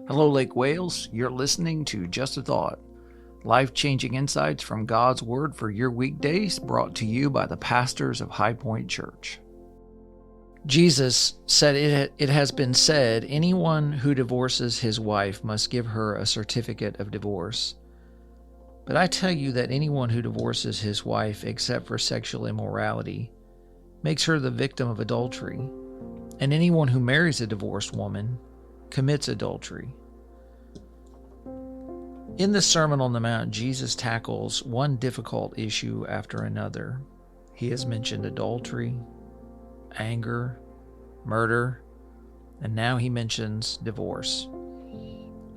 Hello, Lake Wales. You're listening to Just a Thought, life-changing insights from God's Word for your weekdays, brought to you by the pastors of High Point Church. Jesus said, it has been said, anyone who divorces his wife must give her a certificate of divorce. But I tell you that anyone who divorces his wife except for sexual immorality makes her the victim of adultery, and anyone who marries a divorced woman commits adultery. In the Sermon on the Mount, Jesus tackles one difficult issue after another. He has mentioned adultery, anger, murder, and now he mentions divorce.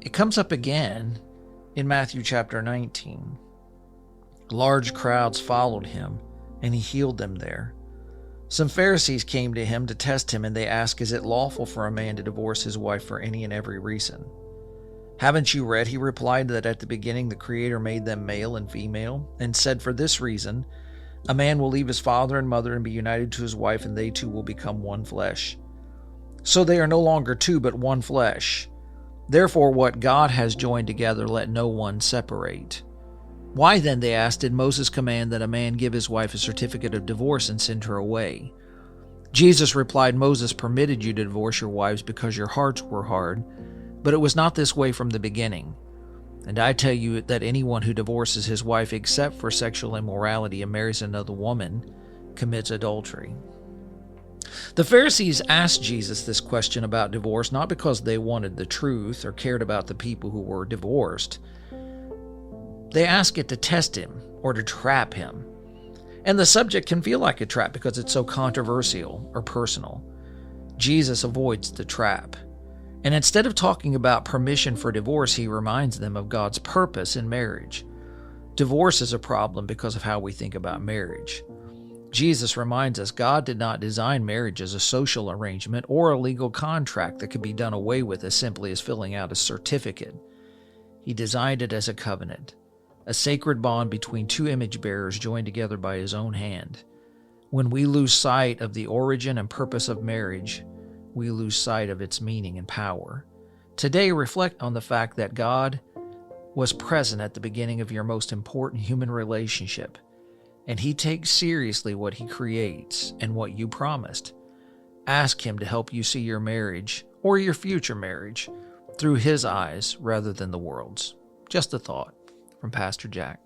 It comes up again in Matthew chapter 19. Large crowds followed him, and he healed them there. Some Pharisees came to him to test him, and they asked, "Is it lawful for a man to divorce his wife for any and every reason?" "Haven't you read," he replied, "that at the beginning the Creator made them male and female, and said, for this reason, a man will leave his father and mother and be united to his wife, and they two will become one flesh. So they are no longer two, but one flesh. Therefore, what God has joined together, let no one separate." "Why then," they asked, "did Moses command that a man give his wife a certificate of divorce and send her away?" Jesus replied, "Moses permitted you to divorce your wives because your hearts were hard, but it was not this way from the beginning. And I tell you that anyone who divorces his wife except for sexual immorality and marries another woman commits adultery." The Pharisees asked Jesus this question about divorce not because they wanted the truth or cared about the people who were divorced. They ask it to test him or to trap him. And the subject can feel like a trap because it's so controversial or personal. Jesus avoids the trap. And instead of talking about permission for divorce, he reminds them of God's purpose in marriage. Divorce is a problem because of how we think about marriage. Jesus reminds us God did not design marriage as a social arrangement or a legal contract that could be done away with as simply as filling out a certificate. He designed it as a covenant, a sacred bond between two image bearers joined together by his own hand. When we lose sight of the origin and purpose of marriage, we lose sight of its meaning and power. Today, reflect on the fact that God was present at the beginning of your most important human relationship, and he takes seriously what he creates and what you promised. Ask him to help you see your marriage or your future marriage through his eyes rather than the world's. Just a thought from Pastor Jack.